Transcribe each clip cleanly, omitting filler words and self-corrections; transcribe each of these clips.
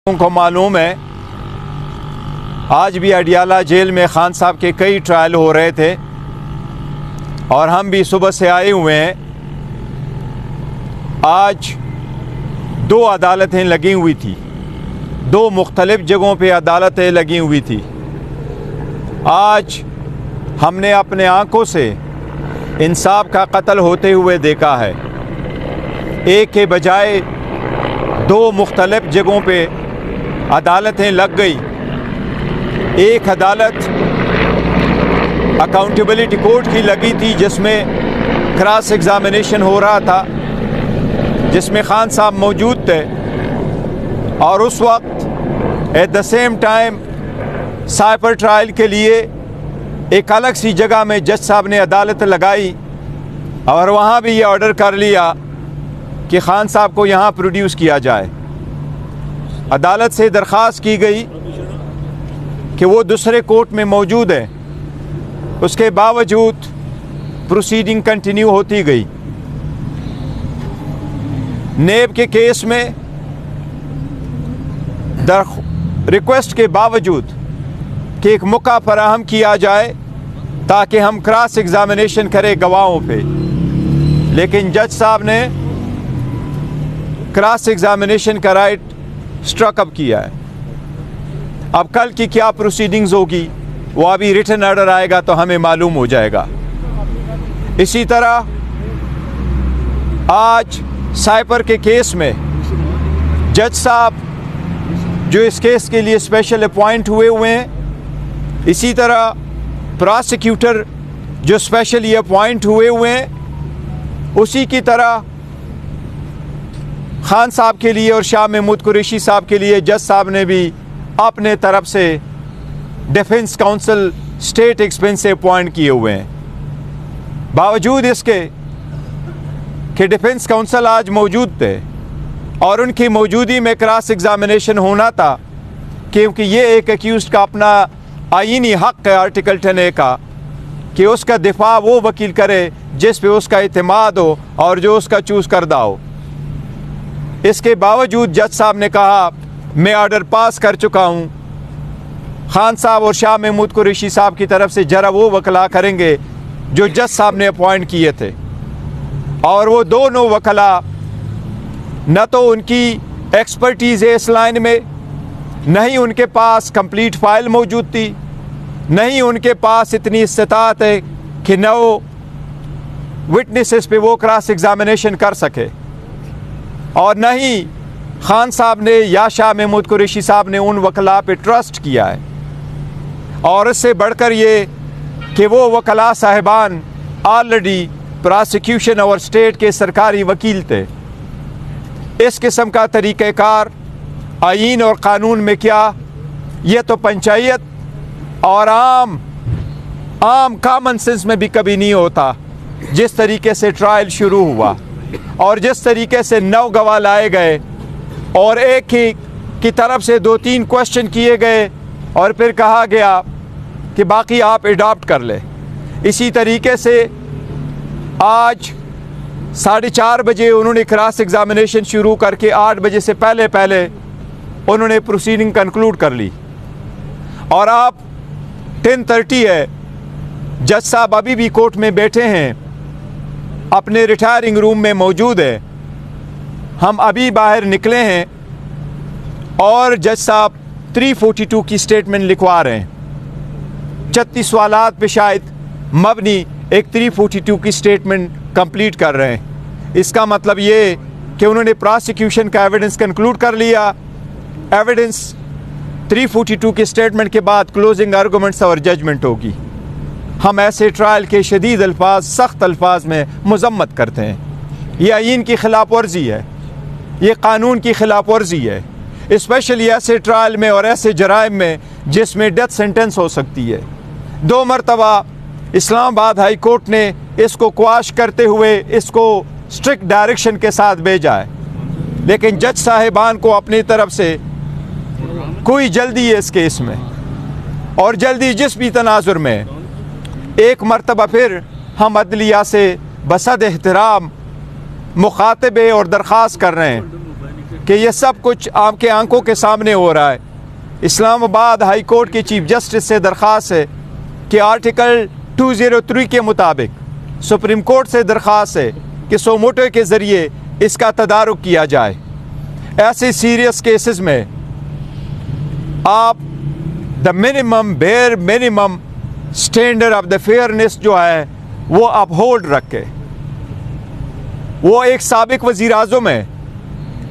को मालूम है आज भी अडियाला जेल में खान साहब के कई ट्रायल हो रहे थे और हम भी सुबह से आए हुए हैं। आज दो अदालतें लगी हुई थी, दो मुख्तलिफ जगहों पे अदालतें लगी हुई थी। आज हमने अपने आंखों से इंसाफ का कत्ल होते हुए देखा है। एक के बजाय दो मुख्तलिफ जगहों पे अदालतें लग गई। एक अदालत अकाउंटेबिलिटी कोर्ट की लगी थी जिसमें क्रॉस एग्ज़ामिनेशन हो रहा था, जिसमें खान साहब मौजूद थे और उस वक्त at the same time cipher trial के लिए एक अलग सी जगह में जज साहब ने अदालत लगाई और वहाँ भी ये ऑर्डर कर लिया कि खान साहब को यहाँ प्रोड्यूस किया जाए। अदालत से दरख्वास्त की गई कि वो दूसरे कोर्ट में मौजूद है, उसके बावजूद प्रोसीडिंग कंटिन्यू होती गई। नेब के केस में रिक्वेस्ट के बावजूद कि एक मौका फराहम किया जाए ताकि हम क्रॉस एग्ज़ामिनेशन करें गवाहों पे, लेकिन जज साहब ने क्रॉस एग्ज़ामिनेशन का राइट स्ट्रक अप किया है। अब कल की क्या प्रोसीडिंग्स होगी वो अभी रिटन ऑर्डर आएगा तो हमें मालूम हो जाएगा। इसी तरह आज साइपर के केस में जज साहब जो इस केस के लिए स्पेशल अपॉइंट हुए हैं, इसी तरह प्रोसिक्यूटर जो स्पेशली अपॉइंट हुए हैं, उसी की तरह खान साहब के लिए और शाह महमूद कुरैशी साहब के लिए जज साहब ने भी अपने तरफ से डिफेंस काउंसिल स्टेट एक्सपेंस से अपॉइंट किए हुए हैं। बावजूद इसके कि डिफेंस काउंसिल आज मौजूद थे और उनकी मौजूदगी में क्रॉस एग्ज़ामिनेशन होना था, क्योंकि ये एक एक्यूज़्ड का अपना आईनी हक़ है आर्टिकल 10A का कि उसका दिफा वो वकील करे जिस पे उसका इत्मीनान हो और जो उसका चूज़ करदा हो। इसके बावजूद जज साहब ने कहा मैं ऑर्डर पास कर चुका हूँ, खान साहब और शाह महमूद कुरैशी साहब की तरफ से जरा वो वकला करेंगे जो जज साहब ने अपॉइंट किए थे। और वो दोनों वकला न तो उनकी एक्सपर्टीज़ है इस लाइन में, नहीं उनके पास कंप्लीट फ़ाइल मौजूद थी, नहीं उनके पास इतनी इस्तात है कि न वो विटनेसेस पे वो क्रॉस एग्ज़ामिनेशन कर सके, और न ही खान साहब ने या शाह महमूद कुरैशी साहब ने उन वकला पे ट्रस्ट किया है। और इससे बढ़कर ये कि वो वकला साहिबान ऑलरेडी प्रोसिक्यूशन और स्टेट के सरकारी वकील थे। इस किस्म का तरीक़ाकार आईन और क़ानून में क्या, ये तो पंचायत और आम कॉमन सेंस में भी कभी नहीं होता। जिस तरीके से ट्रायल शुरू हुआ और जिस तरीके से 9 गवाह लाए गए और एक ही की तरफ से 2-3 क्वेश्चन किए गए और फिर कहा गया कि बाकी आप एडॉप्ट कर ले। इसी तरीके से आज 4:30 बजे उन्होंने क्रॉस एग्ज़ामिनेशन शुरू करके 8 बजे से पहले उन्होंने प्रोसीडिंग कंक्लूड कर ली और अब 10:30 है। जज साहब अभी भी कोर्ट में बैठे हैं, अपने रिटायरिंग रूम में मौजूद है। हम अभी बाहर निकले हैं और जज साहब 342 की स्टेटमेंट लिखवा रहे हैं। 36 सवालात पे शायद मबनी एक 342 की स्टेटमेंट कंप्लीट कर रहे हैं। इसका मतलब ये कि उन्होंने प्रोसिक्यूशन का एविडेंस कंक्लूड कर लिया। एविडेंस 342 की स्टेटमेंट के बाद क्लोजिंग आर्गूमेंट्स और जजमेंट होगी। हम ऐसे ट्रायल के शदीद अल्फाज, सख्त अल्फाज में मजम्मत करते हैं। ये आईन की खिलाफ वर्जी है, ये कानून की खिलाफ वर्जी है, स्पेशली ऐसे ट्रायल में और ऐसे जराइम में जिसमें डेथ सेंटेंस हो सकती है। 2 मरतबा इस्लामाबाद हाई कोर्ट ने इसको क्वाश करते हुए इसको स्ट्रिक्ट डायरेक्शन के साथ भेजा है, लेकिन जज साहिबान को अपनी तरफ से कोई जल्दी है इस केस में, और जल्दी जिस भी तनाजुर में एक मरतबा फिर हम अदलिया से बसद एहतराम मुखातबे और दरख्वास्त कर रहे हैं कि ये सब कुछ आपके आंखों के सामने हो रहा है। इस्लामाबाद हाई कोर्ट के चीफ जस्टिस से दरख्वास्त है कि आर्टिकल 203 के मुताबिक सुप्रीम कोर्ट से दरख्वास्त है कि सोमोटो के ज़रिए इसका तदारुक किया जाए। ऐसे सीरियस केसेस में आप the minimum bare minimum standard of the fairness जो है वो अपहोल्ड रखे। वो एक साबिक वज़ीर आज़म है,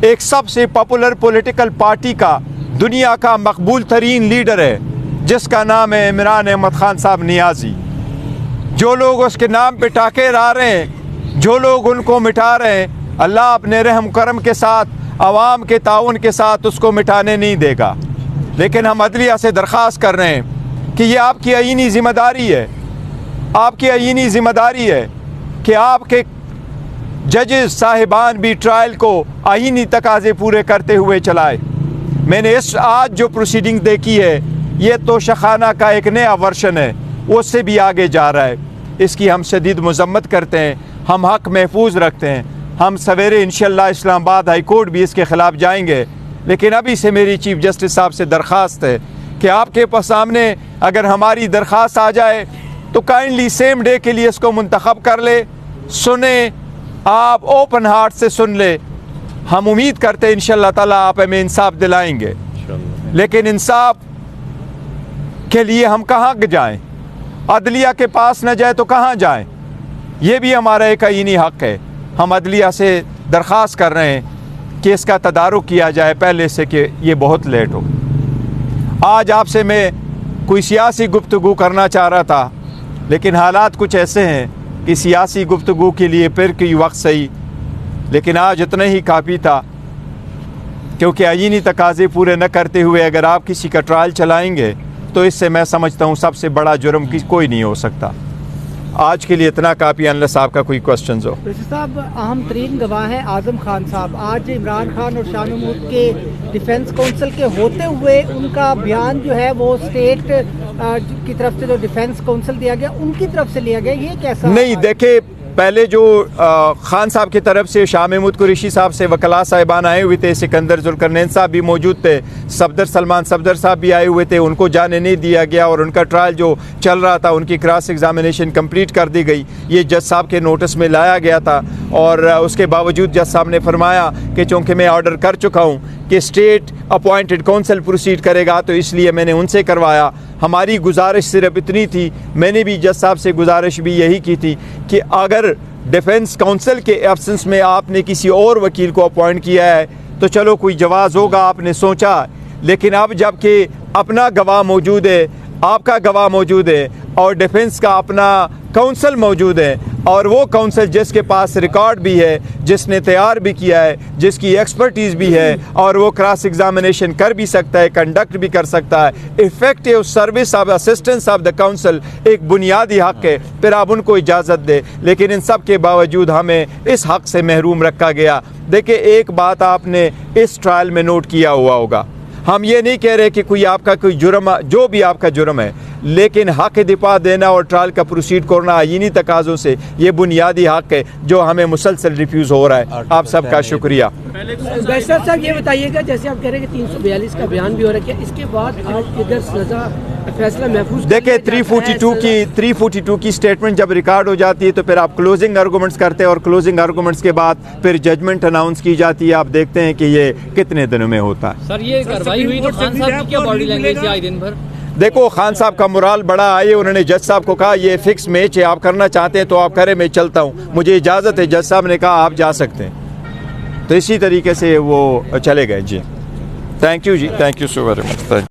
एक सबसे पॉपुलर पॉलिटिकल पार्टी का दुनिया का मकबूल तरीन लीडर है जिसका नाम है इमरान अहमद खान साहब नियाज़ी। जो लोग उसके नाम पे टाके ला रहे हैं, जो लोग उनको मिटा रहे हैं, अल्लाह अपने रहम करम के साथ अवाम के ताउन के साथ उसको मिटाने नहीं देगा। लेकिन हम अदलिया से दरख्वास्त कर रहे हैं कि ये आपकी आईनी ज़िम्मेदारी है, आपकी आईनी ज़िम्मेदारी है कि आपके जजेस साहिबान भी ट्रायल को आईनी तकाज़े पूरे करते हुए चलाए। मैंने इस आज जो प्रोसीडिंग देखी है ये तो शखाना का एक नया वर्शन है, उससे भी आगे जा रहा है। इसकी हम शदीद मज़म्मत करते हैं, हम हक़ महफूज रखते हैं। हम सवेरे इंशाअल्लाह इस्लामाबाद हाई कोर्ट भी इसके ख़िलाफ़ जाएंगे। लेकिन अभी से मेरी चीफ जस्टिस साहब से दरख्वास्त है कि आपके पास सामने अगर हमारी दरख्वास्त आ जाए तो काइंडली सेम डे के लिए इसको मुंतखब कर ले, सुने, आप ओपन हार्ट से सुन ले। हम उम्मीद करते हैं इंशाअल्लाह ताला आप हमें इंसाफ दिलाएंगे। लेकिन इंसाफ के लिए हम कहाँ जाएं? अदलिया के पास न जाए तो कहाँ जाएं? ये भी हमारा एक आईनी हक़ है। हम अदलिया से दरख्वास्त कर रहे हैं कि इसका तदारुक किया जाए पहले से कि ये बहुत लेट हो। आज आपसे मैं कोई सियासी गुफ्तगू करना चाह रहा था, लेकिन हालात कुछ ऐसे हैं कि सियासी गुफ्तगू के लिए फिर कोई वक्त सही, लेकिन आज इतना ही काफ़ी था क्योंकि आईनी तकाज़े पूरे न करते हुए अगर आप किसी का ट्रायल चलाएंगे तो इससे मैं समझता हूँ सबसे बड़ा जुर्म कोई नहीं हो सकता। आज के लिए इतना काफ़ी, अनलेस आपका कोई क्वेश्चन हो। साहब, अहम तरीन गवाह है आज़म खान साहब। आज इमरान खान और शाह महमूद के डिफेंस काउंसिल के होते हुए उनका बयान जो है वो स्टेट की तरफ से जो डिफेंस काउंसिल दिया गया उनकी तरफ से लिया गया, ये कैसा? नहीं, देखे पहले जो खान साहब की तरफ से शाह महमूद कुरैशी साहब से वकला साहिबान आए हुए थे, सिकंदर जुल्करनैन साहब भी मौजूद थे, सफदर सलमान सफदर साहब भी आए हुए थे, उनको जाने नहीं दिया गया और उनका ट्रायल जो चल रहा था उनकी क्रॉस एग्जामिनेशन कंप्लीट कर दी गई। ये जज साहब के नोटिस में लाया गया था और उसके बावजूद जज साहब ने फरमाया कि चूँकि मैं ऑर्डर कर चुका हूँ कि स्टेट अपॉइंटेड काउंसिल प्रोसीड करेगा तो इसलिए मैंने उनसे करवाया। हमारी गुजारिश सिर्फ इतनी थी, मैंने भी जज साहब से गुजारिश भी यही की थी कि अगर डिफेंस काउंसिल के एब्सेंस में आपने किसी और वकील को अपॉइंट किया है तो चलो कोई जवाज़ होगा, आपने सोचा। लेकिन अब जबकि अपना गवाह मौजूद है, आपका गवाह मौजूद है और डिफेंस का अपना काउंसिल मौजूद है और वो काउंसिल जिसके पास रिकॉर्ड भी है, जिसने तैयार भी किया है, जिसकी एक्सपर्टीज़ भी है और वो क्रॉस एग्जामिनेशन कर भी सकता है, कंडक्ट भी कर सकता है। Effective service of assistance of the council एक बुनियादी हक़ है, फिर आप उनको इजाज़त दे। लेकिन इन सब के बावजूद हमें इस हक़ से महरूम रखा गया। देखिए, एक बात आपने इस ट्रायल में नोट किया हुआ होगा, हम ये नहीं कह रहे कि कोई आपका कोई जुर्म, जो भी आपका जुर्म है, लेकिन हक़ दिफा देना और ट्रायल का प्रोसीड करना आईनी तकाज़ों से ये बुनियादी हक़ है जो हमें मुसलसल रिफ्यूज़ हो रहा है। आप सबका शुक्रिया। बैरिस्टर साहब, ये बताइएगा, जैसे आप कह रहे हैं कि 342 का बयान भी हो रहा है, इसके बाद आज इधर सजा फैसला महफूज? देखिए, 342 की स्टेटमेंट जब रिकॉर्ड हो जाती है तो फिर आप क्लोजिंग आर्गूमेंट्स करते हैं और क्लोजिंग आर्गूमेंट्स के बाद फिर जजमेंट अनाउंस की जाती है। आप देखते हैं कि ये कितने दिनों में होता है। सर, ये कार्रवाई हुई तो खान साहब की क्या बॉडी लैंग्वेज थी आज दिन भर? देखो, खान साहब का मोराल बड़ा आए, उन्होंने जज साहब को कहा ये फिक्स मैच है, आप करना चाहते हैं तो आप करें, मैं चलता हूँ, मुझे इजाज़त है। जज साहब ने कहा आप जा सकते हैं, तो इसी तरीके से वो चले गए। जी, थैंक यू जी, thank you so very much.